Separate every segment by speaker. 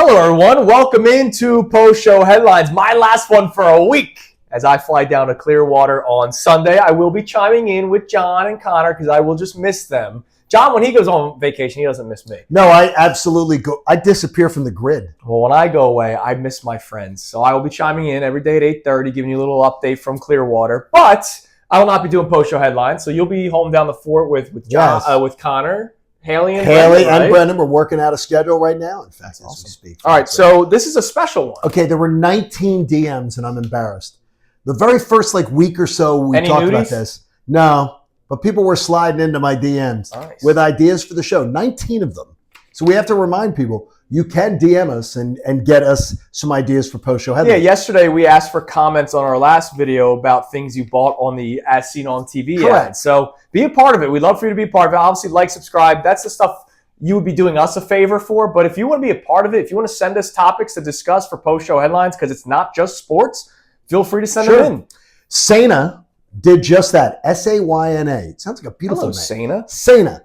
Speaker 1: Hello, everyone. Welcome into post-show headlines. My last one for a week. As I fly down to Clearwater on Sunday, I will be chiming in with John and Connor because I will just miss them. John, when he goes on vacation, he doesn't miss me.
Speaker 2: No, I absolutely go. I disappear from the grid.
Speaker 1: Well, when I go away, I miss my friends. So I will be chiming in every day at 8:30, giving you a little update from Clearwater. But I will not be doing post-show headlines. So you'll be home down the fort with John,
Speaker 2: Yes.
Speaker 1: with Connor, Haley and
Speaker 2: Brendan. We're working out a schedule right now, in fact, as we speak.
Speaker 1: All right, so this is a special one.
Speaker 2: Okay, there were 19 DMs, and I'm embarrassed. The very first week or so we talked about this. No, but people were sliding into my DMs with ideas for the show. 19 of them. So we have to remind people, you can DM us and get us some ideas for post-show headlines.
Speaker 1: Yeah, yesterday we asked for comments on our last video about things you bought on the As Seen on TV ad. So be a part of it. We'd love for you to be a part of it. Obviously, like, subscribe. That's the stuff you would be doing us a favor for. But if you want to be a part of it, if you want to send us topics to discuss for post-show headlines, because it's not just sports, feel free to send them in.
Speaker 2: Sana did just that. Sayna. It sounds like a beautiful name.
Speaker 1: Sana.
Speaker 2: Sana.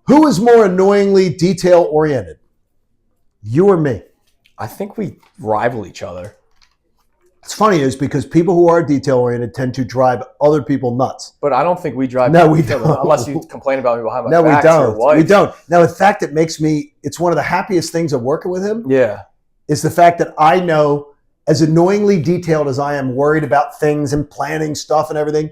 Speaker 2: Who is more annoyingly detail-oriented? You or me?
Speaker 1: I think we rival each other.
Speaker 2: It's funny is because people who are detail-oriented tend to drive other people nuts.
Speaker 1: But I don't think we drive
Speaker 2: No, we
Speaker 1: each other,
Speaker 2: don't.
Speaker 1: Unless you complain about me behind my
Speaker 2: No,
Speaker 1: back.
Speaker 2: we don't. We don't. Now, in fact, it's one of the happiest things of working with him.
Speaker 1: Yeah.
Speaker 2: Is the fact that I know, as annoyingly detailed as I am, worried about things and planning stuff and everything,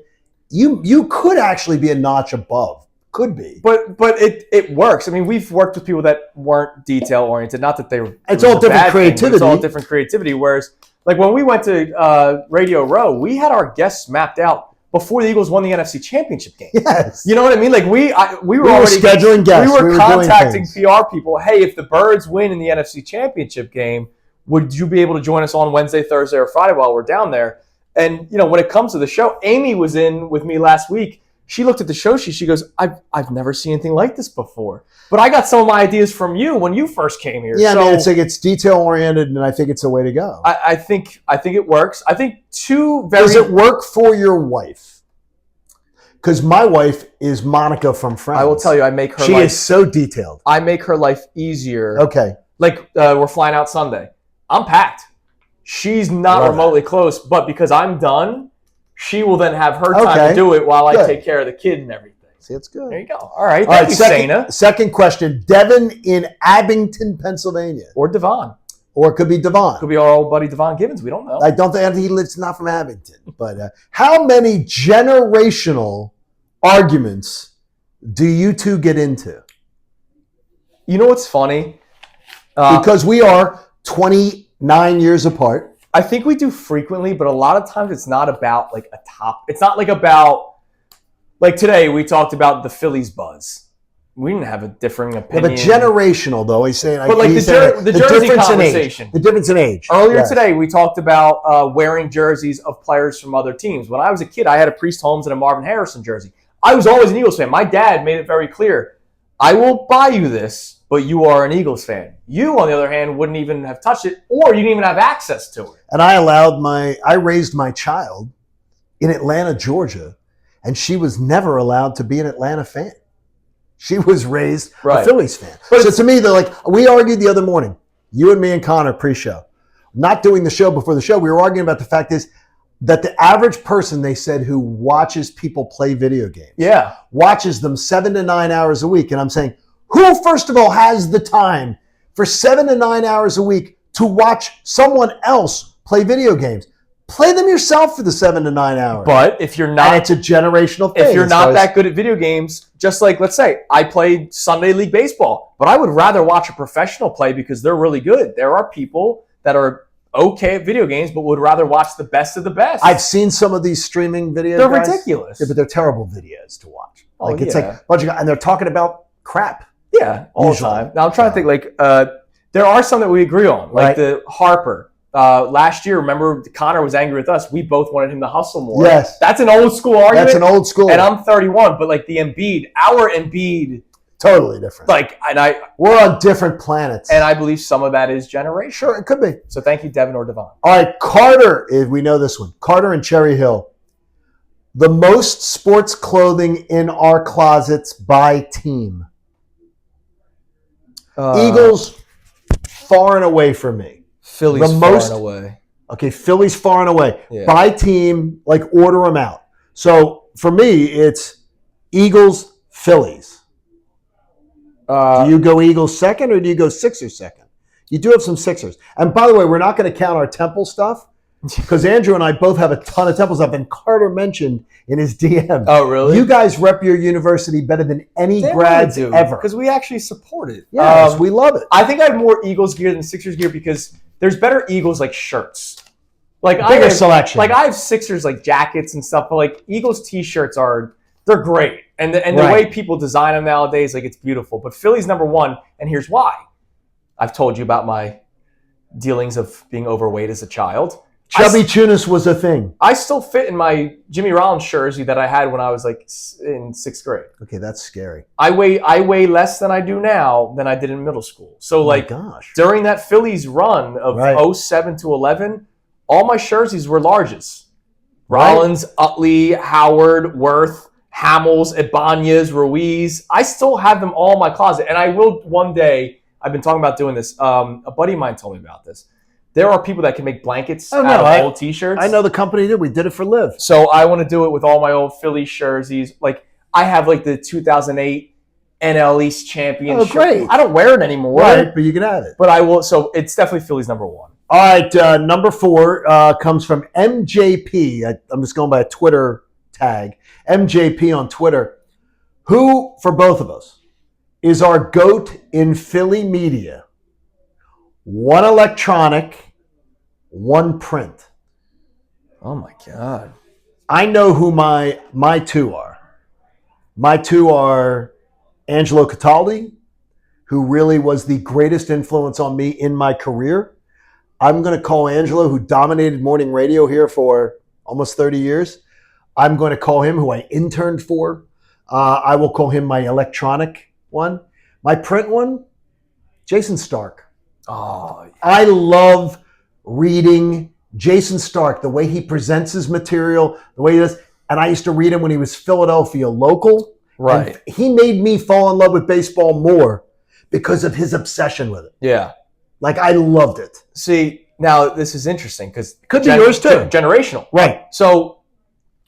Speaker 2: you could actually be a notch above. Could be.
Speaker 1: But it works. I mean, we've worked with people that weren't detail-oriented. Not that they were...
Speaker 2: It's all different creativity.
Speaker 1: It's all different creativity. Whereas, when we went to Radio Row, we had our guests mapped out before the Eagles won the NFC Championship game.
Speaker 2: Yes.
Speaker 1: You know what I mean? We were already...
Speaker 2: scheduling guests.
Speaker 1: We were contacting PR people. Hey, if the Birds win in the NFC Championship game, would you be able to join us on Wednesday, Thursday, or Friday while we're down there? And, when it comes to the show, Amy was in with me last week. She looked at the show sheet. She goes, I've never seen anything like this before. But I got some of my ideas from you when you first came here.
Speaker 2: Yeah, so, it's detail-oriented, and I think it's the way to go.
Speaker 1: I think it works. I think
Speaker 2: Does it work for your wife? Because my wife is Monica from Friends.
Speaker 1: I will tell you, I make her
Speaker 2: She is so detailed.
Speaker 1: I make her life easier.
Speaker 2: Okay.
Speaker 1: We're flying out Sunday. I'm packed. She's not remotely close, but because I'm done, she will then have her time to do it while I take care of the kid and everything.
Speaker 2: See, it's good.
Speaker 1: There you go. All right. Thank you, Sana.
Speaker 2: Second question. Devin in Abington, Pennsylvania.
Speaker 1: Or Devon.
Speaker 2: Or it could be Devon.
Speaker 1: Could be our old buddy Devon Gibbons. We don't know.
Speaker 2: I don't think he lives not from Abington. But how many generational arguments do you two get into?
Speaker 1: You know what's funny?
Speaker 2: Because we are 29 years apart.
Speaker 1: I think we do frequently, but a lot of times it's not about a top. It's not about today we talked about the Phillies buzz. We didn't have a differing opinion.
Speaker 2: Yeah, but generational though. He's saying,
Speaker 1: but the jersey conversation,
Speaker 2: the difference in age.
Speaker 1: Earlier today we talked about wearing jerseys of players from other teams. When I was a kid, I had a Priest Holmes and a Marvin Harrison jersey. I was always an Eagles fan. My dad made it very clear: I will buy you this, but you are an Eagles fan. You, on the other hand, wouldn't even have touched it, or you didn't even have access to it.
Speaker 2: And I raised my child in Atlanta, Georgia, and she was never allowed to be an Atlanta fan. She was raised a Phillies fan. So to me, we argued the other morning, you and me and Connor pre-show, not doing the show before the show. We were arguing about the fact is that the average person, they said, who watches people play video games, watches them 7 to 9 hours a week. And I'm saying, who, first of all, has the time for 7 to 9 hours a week to watch someone else play video games? Play them yourself for the 7 to 9 hours.
Speaker 1: But if you're not...
Speaker 2: And it's a generational thing.
Speaker 1: If you're not that good at video games, just let's say, I played Sunday League Baseball, but I would rather watch a professional play because they're really good. There are people that are okay at video games, but would rather watch the best of the best.
Speaker 2: I've seen some of these streaming videos.
Speaker 1: They're ridiculous.
Speaker 2: Yeah, but they're terrible videos to watch. It's a bunch of guys, and they're talking about crap.
Speaker 1: Yeah, all the time. Now I'm trying to think there are some that we agree on, the Harper. Last year, remember, Connor was angry with us. We both wanted him to hustle more.
Speaker 2: Yes.
Speaker 1: That's an old school argument.
Speaker 2: That's an old school.
Speaker 1: And I'm 31, but the Embiid, our Embiid.
Speaker 2: Totally different.
Speaker 1: We're
Speaker 2: on different planets.
Speaker 1: And I believe some of that is generational.
Speaker 2: Sure, it could be.
Speaker 1: So thank you, Devin or Devon.
Speaker 2: All right, Carter, if we know this one. Carter in Cherry Hill. The most sports clothing in our closets by team. Eagles, far and away for me.
Speaker 1: Philly's far and away.
Speaker 2: Okay, Philly's far and away.
Speaker 1: Yeah.
Speaker 2: By team, like order them out. So for me, it's Eagles, Phillies. Do you go Eagles second or do you go Sixers second? You do have some Sixers. And by the way, we're not going to count our Temple stuff because Andrew and I both have a ton of Temple stuff. And Carter mentioned in his DM.
Speaker 1: Oh, really?
Speaker 2: You guys rep your university better than any grads ever.
Speaker 1: Because we actually support it.
Speaker 2: Yes, we love it.
Speaker 1: I think I have more Eagles gear than Sixers gear because there's better Eagles like shirts. Like
Speaker 2: bigger selection.
Speaker 1: Like I have Sixers like jackets and stuff, but like Eagles t-shirts they're great. And the way people design them nowadays, like it's beautiful. But Philly's number one, and here's why. I've told you about my dealings of being overweight as a child.
Speaker 2: Chubby Tunis was a thing.
Speaker 1: I still fit in my Jimmy Rollins jersey that I had when I was like in 6th grade.
Speaker 2: Okay, that's scary.
Speaker 1: I weigh less than I do now than I did in middle school. So during that Phillies run of 07 to 11, all my jerseys were larges. Rollins, Utley, Howard, Worth, Hamels, Ibanez, Ruiz. I still have them all in my closet. And I will one day, I've been talking about doing this. A buddy of mine told me about this. There are people that can make blankets out of old T-shirts.
Speaker 2: I know the company did. We did it for Liv.
Speaker 1: So I want to do it with all my old Philly jerseys. Like I have like the 2008 NL East championship.
Speaker 2: Oh, great.
Speaker 1: I don't wear it anymore.
Speaker 2: Right, but you can have it.
Speaker 1: But I will. So it's definitely Philly's number one.
Speaker 2: All right, number 4 comes from MJP. I'm just going by a Twitter tag. MJP on Twitter. Who, for both of us, is our GOAT in Philly media? One electronic, one print.
Speaker 1: Oh, my God.
Speaker 2: I know who my two are. My two are Angelo Cataldi, who really was the greatest influence on me in my career. I'm going to call Angelo, who dominated morning radio here for almost 30 years. I'm going to call him, who I interned for. I will call him my electronic one. My print one, Jason Stark.
Speaker 1: Oh, yeah.
Speaker 2: I love reading Jason Stark, the way he presents his material, the way he does. And I used to read him when he was Philadelphia local.
Speaker 1: Right.
Speaker 2: And he made me fall in love with baseball more because of his obsession with it.
Speaker 1: Yeah.
Speaker 2: Like, I loved it.
Speaker 1: See, now this is interesting because
Speaker 2: could be yours too.
Speaker 1: Generational.
Speaker 2: Right.
Speaker 1: So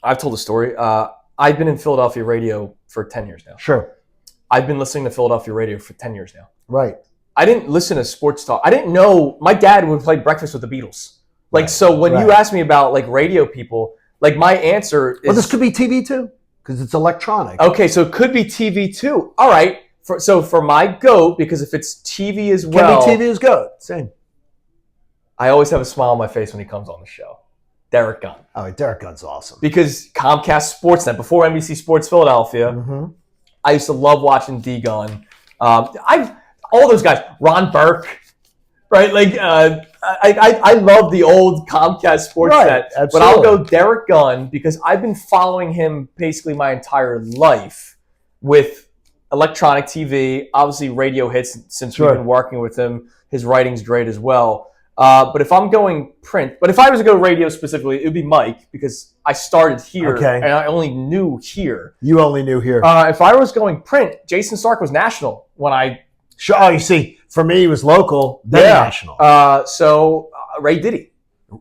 Speaker 1: I've told a story. I've been in Philadelphia radio for 10 years now.
Speaker 2: Sure.
Speaker 1: I've been listening to Philadelphia radio for 10 years now.
Speaker 2: Right.
Speaker 1: I didn't listen to sports talk. I didn't know my dad would play Breakfast with the Beatles. Like, so when you ask me about like radio people, like my answer is.
Speaker 2: Well, this could be TV too because it's electronic.
Speaker 1: Okay, so it could be TV too. All right. So for my GOAT, because if it's TV as well.
Speaker 2: Can be TV as GOAT. Same.
Speaker 1: I always have a smile on my face when he comes on the show. Derek Gunn.
Speaker 2: Oh, Derek Gunn's awesome.
Speaker 1: Because Comcast Sportsnet, before NBC Sports Philadelphia, I used to love watching D Gunn. All those guys, Ron Burke, right? Like I love the old Comcast Sportsnet, but I'll go Derek Gunn because I've been following him basically my entire life with electronic TV, obviously radio hits since we've been working with him. His writing's great as well. But if I'm going print, but if I was to go radio specifically, it would be Mike because I started here and I only knew here.
Speaker 2: You only knew here.
Speaker 1: If I was going print, Jason Stark was national when I.
Speaker 2: Oh, you see, for me, he was local, then national.
Speaker 1: So Ray Diddy.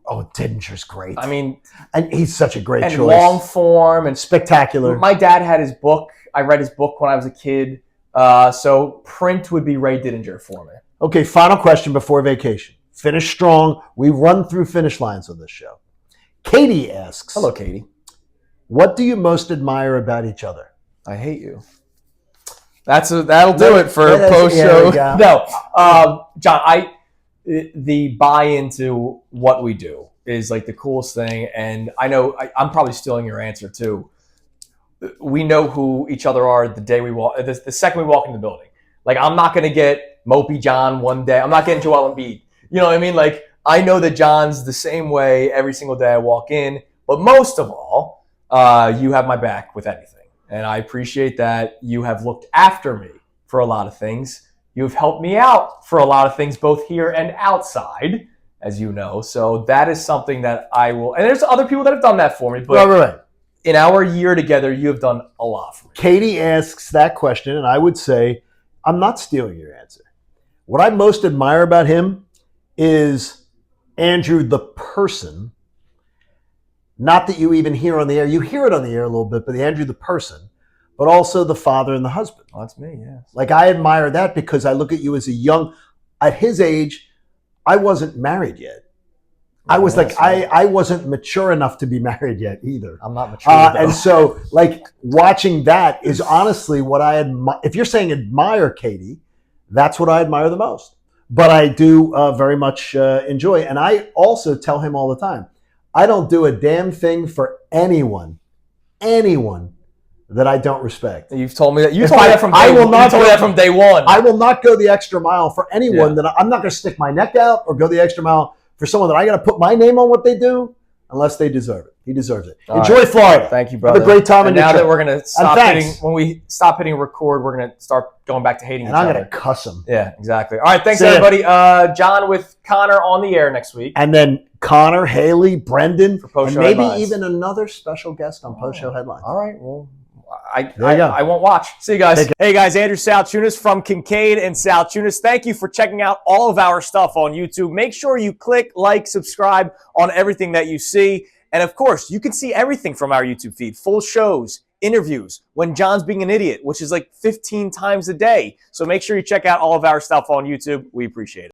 Speaker 2: Oh, Didinger's great.
Speaker 1: I mean,
Speaker 2: and he's such a great choice.
Speaker 1: Long form and
Speaker 2: spectacular.
Speaker 1: My dad had his book. I read his book when I was a kid. So print would be Ray Didinger for me.
Speaker 2: Okay, final question before vacation. Finish strong. We run through finish lines on this show. Katie asks.
Speaker 1: Hello, Katie.
Speaker 2: What do you most admire about each other?
Speaker 1: I hate you. That'll do it for post show. No, John, the buy into what we do is like the coolest thing, and I know I'm probably stealing your answer too. We know who each other are the day we walk, the second we walk in the building. Like I'm not gonna get Mopey John one day. I'm not getting Joel Embiid. You know what I mean? Like I know that John's the same way every single day I walk in, but most of all, you have my back with anything. And I appreciate that you have looked after me for a lot of things. You've helped me out for a lot of things, both here and outside, as you know. So that is something that I will, and there's other people that have done that for me, but in our year together, you have done a lot for me.
Speaker 2: Katie asks that question, and I would say, I'm not stealing your answer. What I most admire about him is Andrew the person. Not that you even hear on the air. You hear it on the air a little bit, but the Andrew the person, but also the father and the husband.
Speaker 1: Oh, that's me, yes.
Speaker 2: Like, I admire that because I look at you as at his age, I wasn't married yet. I was I wasn't mature enough to be married yet either.
Speaker 1: I'm not mature.
Speaker 2: And so, like, watching that is honestly what I admire. If you're saying admire Katie, that's what I admire the most. But I do very much enjoy. And I also tell him all the time, I don't do a damn thing for anyone that I don't respect.
Speaker 1: You've told me that. You told me that from day one.
Speaker 2: I will not go the extra mile for anyone that I'm not going to stick my neck out or go the extra mile for someone that I got to put my name on what they do unless they deserve it. He deserves it. Enjoy Florida.
Speaker 1: Thank you, brother.
Speaker 2: Have a great time.
Speaker 1: And now that we're going to stop when we stop hitting record, we're going to start going back to hating each other.
Speaker 2: And I'm going to cuss him.
Speaker 1: Yeah, exactly. All right, thanks, everybody. John with Connor on the air next week.
Speaker 2: And then Connor, Haley, Brendan, and maybe
Speaker 1: headlines.
Speaker 2: Even another special guest on Post Show Headlines.
Speaker 1: All right, well, I won't watch. See you guys. Hey guys, Andrew Salciunas from Kincade and Salciunas. Thank you for checking out all of our stuff on YouTube. Make sure you click, like, subscribe on everything that you see. And of course, you can see everything from our YouTube feed. Full shows, interviews, when John's being an idiot, which is like 15 times a day. So make sure you check out all of our stuff on YouTube. We appreciate it.